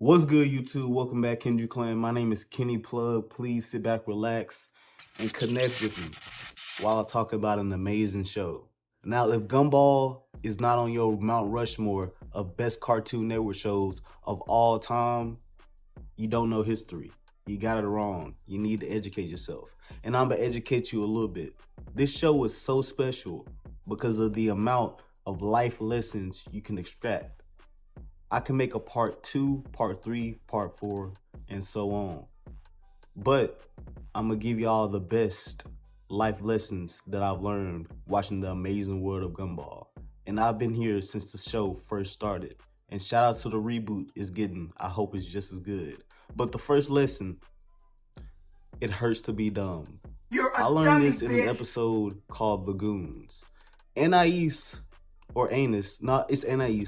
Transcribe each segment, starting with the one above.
What's good, YouTube? Welcome back, Kendrick Clan. My name is Kenny Plug. Please sit back, relax, and connect with me while I talk about an amazing show. Now, if Gumball is not on your Mount Rushmore of best Cartoon Network shows of all time, you don't know history. You got it wrong. You need to educate yourself. And I'm going to educate you a little bit. This show is so special because of the amount of life lessons you can extract. I can make a part 2, part 3, part 4, and so on. But I'm going to give y'all the best life lessons that I've learned watching the amazing world of Gumball. And I've been here since the show first started. And shout out to the reboot it's getting. I hope it's just as good. But the first lesson, it hurts to be dumb. I learned this in an episode called The Goons. Anais, it's Anais.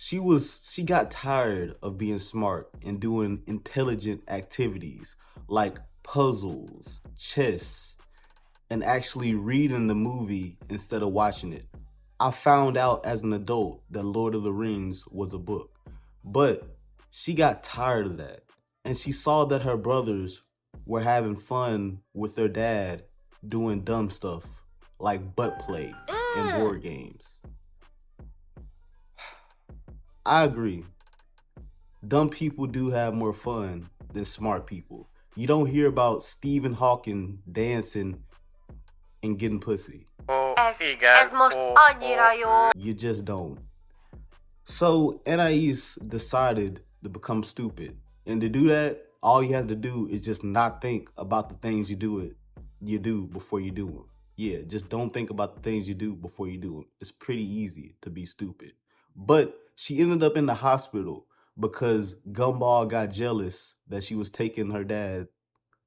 She got tired of being smart and doing intelligent activities like puzzles, chess, and actually reading the movie instead of watching it. I found out as an adult that Lord of the Rings was a book, but she got tired of that. And she saw that her brothers were having fun with their dad doing dumb stuff like butt play and board games. I agree. Dumb people do have more fun than smart people. You don't hear about Stephen Hawking dancing and getting pussy. You just don't. So Anais decided to become stupid. And to do that, all you have to do is just not think about the things you do before you do them. Yeah, just don't think about the things you do before you do them. It's pretty easy to be stupid. But she ended up in the hospital because Gumball got jealous that she was taking her dad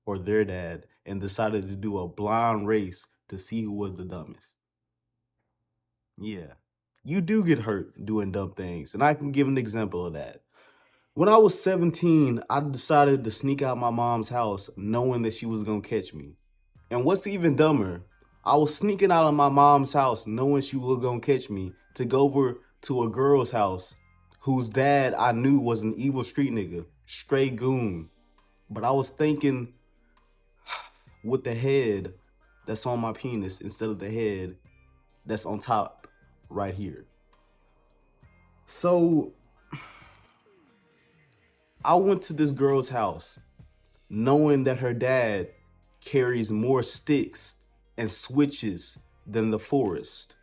or their dad and decided to do a blind race to see who was the dumbest. Yeah, you do get hurt doing dumb things. And I can give an example of that. When I was 17, I decided to sneak out my mom's house knowing that she was going to catch me. And what's even dumber, I was sneaking out of my mom's house knowing she was going to catch me to go over to a girl's house whose dad I knew was an evil street nigga, straight goon. But I was thinking with the head that's on my penis instead of the head that's on top right here. So I went to this girl's house knowing that her dad carries more sticks and switches than the forest.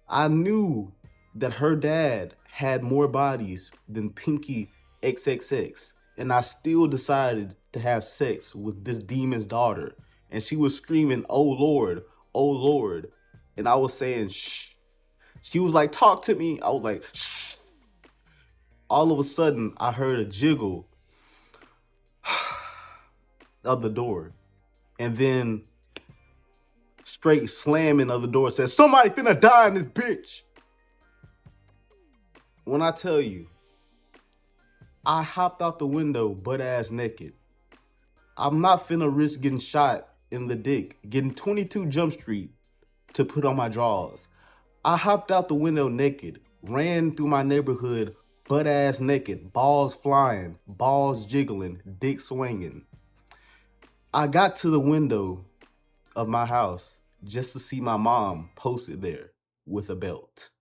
I knew that her dad had more bodies than Pinky XXX, and I still decided to have sex with this demon's daughter. And she was screaming, "Oh Lord, oh Lord." And I was saying, "Shh." She was like, "Talk to me." I was like, "Shh." All of a sudden, I heard a jiggle of the door. And then straight slamming of the door says, "Somebody finna die in this bitch." When I tell you, I hopped out the window butt ass naked. I'm not finna risk getting shot in the dick, getting 22 Jump Street to put on my drawers. I hopped out the window naked, ran through my neighborhood butt ass naked, balls flying, balls jiggling, dick swinging. I got to the window of my house just to see my mom posted there with a belt.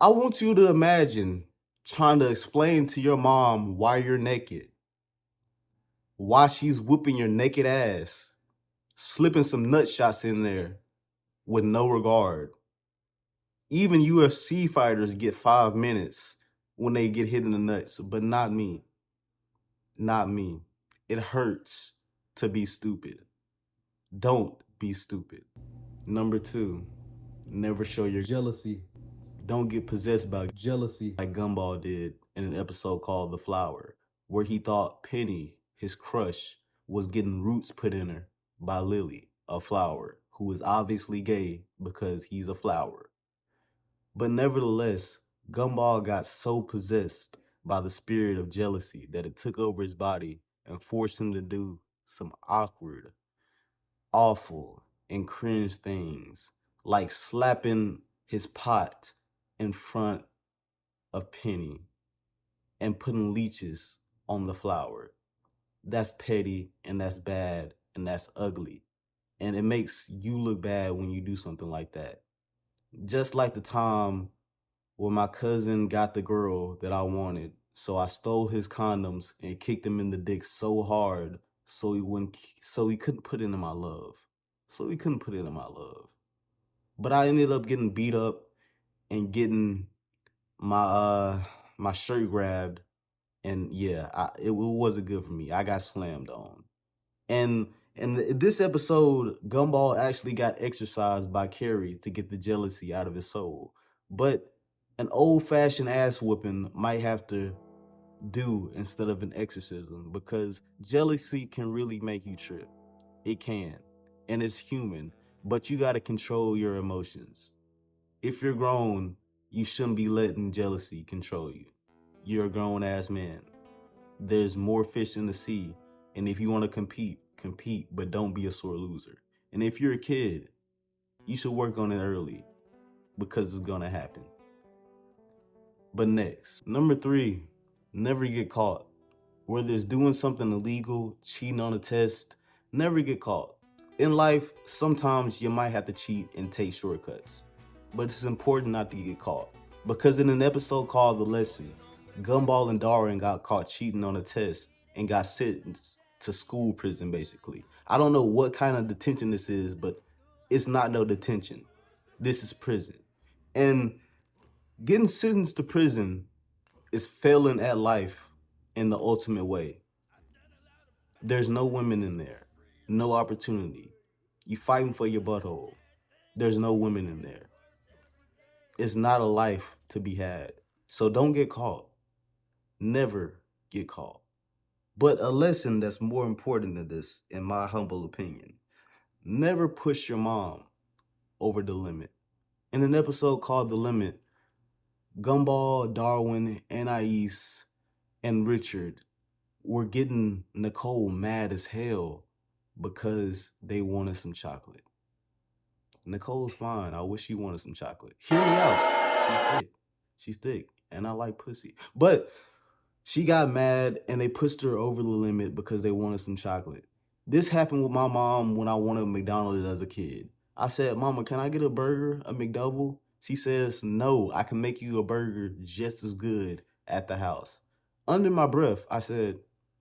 I want you to imagine trying to explain to your mom why you're naked, why she's whooping your naked ass, slipping some nut shots in there with no regard. Even UFC fighters get 5 minutes when they get hit in the nuts, but not me. Not me. It hurts to be stupid. Don't be stupid. Number 2, never show your jealousy. Don't get possessed by jealousy like Gumball did in an episode called The Flower, where he thought Penny, his crush, was getting roots put in her by Lily, a flower, who is obviously gay because he's a flower. But nevertheless, Gumball got so possessed by the spirit of jealousy that it took over his body and forced him to do some awkward, awful, and cringe things, like slapping his pot in front of Penny and putting leeches on the flower. That's petty and that's bad and that's ugly. And it makes you look bad when you do something like that. Just like the time when my cousin got the girl that I wanted. So I stole his condoms and kicked him in the dick so hard so he couldn't put it in my love. So he couldn't put it in my love. But I ended up getting beat up and getting my my shirt grabbed, and yeah, it wasn't good for me. I got slammed on. And in this episode, Gumball actually got exercised by Carrie to get the jealousy out of his soul. But an old-fashioned ass whooping might have to do instead of an exorcism, because jealousy can really make you trip. It can. And it's human, but you got to control your emotions. If you're grown, you shouldn't be letting jealousy control you. You're a grown ass man. There's more fish in the sea. And if you want to compete, compete, but don't be a sore loser. And if you're a kid, you should work on it early, because it's going to happen. But next, number 3, never get caught. Whether it's doing something illegal, cheating on a test, never get caught. In life, sometimes you might have to cheat and take shortcuts, but it's important not to get caught. Because in an episode called The Lesson, Gumball and Darwin got caught cheating on a test and got sentenced to school prison, basically. I don't know what kind of detention this is, but it's not no detention. This is prison. And getting sentenced to prison is failing at life in the ultimate way. There's no women in there, no opportunity. You fighting for your butthole. There's no women in there. It's not a life to be had. So don't get caught. Never get caught. But a lesson that's more important than this, in my humble opinion, never push your mom over the limit. In an episode called The Limit, Gumball, Darwin, Anais, and Richard were getting Nicole mad as hell because they wanted some chocolate. Nicole's fine. I wish she wanted some chocolate. Hear me out. She's thick. She's thick. And I like pussy. But she got mad and they pushed her over the limit because they wanted some chocolate. This happened with my mom when I wanted McDonald's as a kid. I said, Mama, can I get a burger, a McDouble? She says, no, I can make you a burger just as good at the house. Under my breath, I said,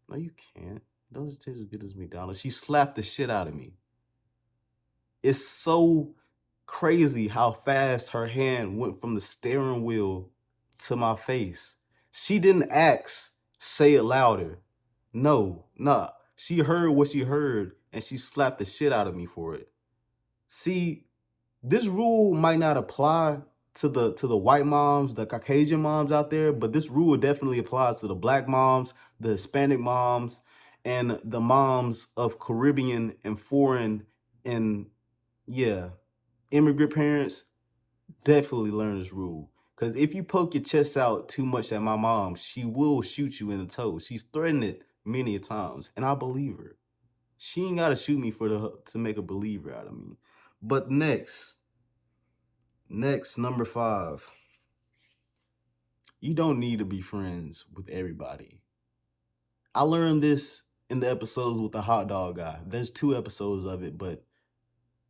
no, you can't. It doesn't taste as good as McDonald's. She slapped the shit out of me. It's so crazy how fast her hand went from the steering wheel to my face. She didn't ask, say it louder. No, nah. She heard what she heard and she slapped the shit out of me for it. See, this rule might not apply to the white moms, the Caucasian moms out there, but this rule definitely applies to the black moms, the Hispanic moms, and the moms of Caribbean and foreign and immigrant parents. Definitely learn this rule. Because if you poke your chest out too much at my mom, she will shoot you in the toe. She's threatened it many times, and I believe her. She ain't got to shoot me to make a believer out of me. But next, number 5. You don't need to be friends with everybody. I learned this in the episodes with the hot dog guy. There's 2 episodes of it, but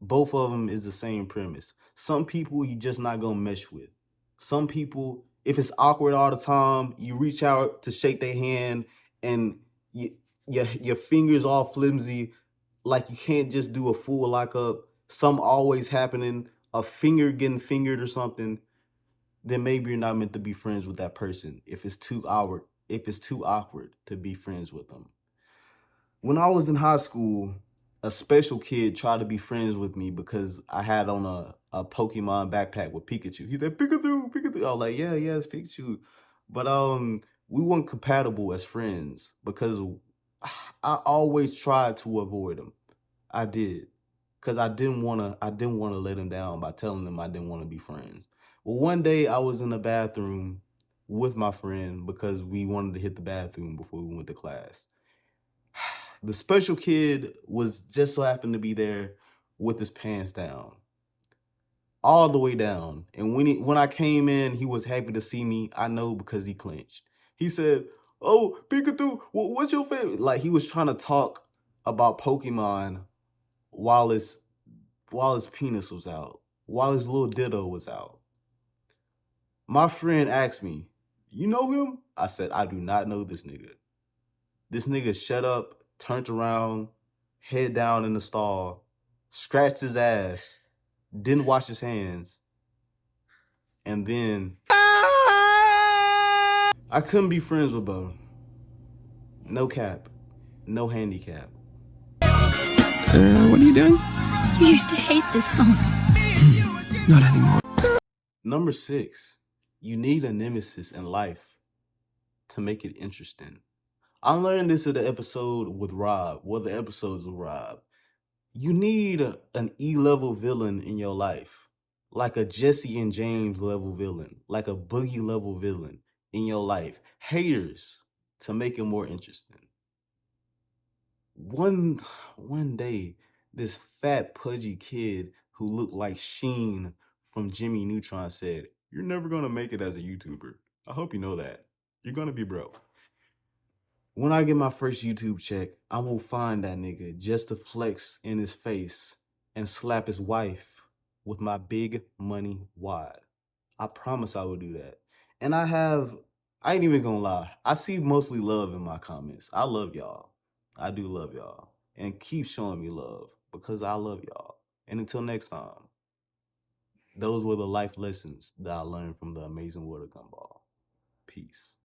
both of them is the same premise. Some people you just not gonna mesh with. Some people, if it's awkward all the time, you reach out to shake their hand and your fingers all flimsy, like you can't just do a full lockup. Some always happening, a finger getting fingered or something. Then maybe you're not meant to be friends with that person if it's too awkward to be friends with them. When I was in high school, a special kid tried to be friends with me because I had on a Pokemon backpack with Pikachu. He said, Pikachu, Pikachu. I was like, yeah, it's Pikachu. But we weren't compatible as friends because I always tried to avoid him. I did. Because I didn't wanna let him down by telling him I didn't want to be friends. Well, one day I was in the bathroom with my friend because we wanted to hit the bathroom before we went to class. The special kid was just so happened to be there with his pants down, all the way down. And when I came in, he was happy to see me. I know because he clenched. He said, "Oh, Pikachu, what's your favorite?" Like he was trying to talk about Pokemon while his penis was out, while his little ditto was out. My friend asked me, "You know him?" I said, "I do not know this nigga." This nigga shut up, turned around, head down in the stall, scratched his ass, didn't wash his hands, and then I couldn't be friends with Bo. No cap. No handicap. What are you doing? You used to hate this song. Not anymore. Number 6, you need a nemesis in life to make it interesting. I learned this in the episode with Rob, the episodes with Rob. You need an E-level villain in your life, like a Jesse and James level villain, like a Boogie level villain in your life. Haters to make it more interesting. One day, this fat pudgy kid who looked like Sheen from Jimmy Neutron said, "You're never gonna make it as a YouTuber. I hope you know that. You're gonna be broke." When I get my first YouTube check, I will find that nigga just to flex in his face and slap his wife with my big money wad. I promise I will do that. And I ain't even gonna lie, I see mostly love in my comments. I love y'all. I do love y'all. And keep showing me love because I love y'all. And until next time, those were the life lessons that I learned from the amazing world of Gumball. Peace.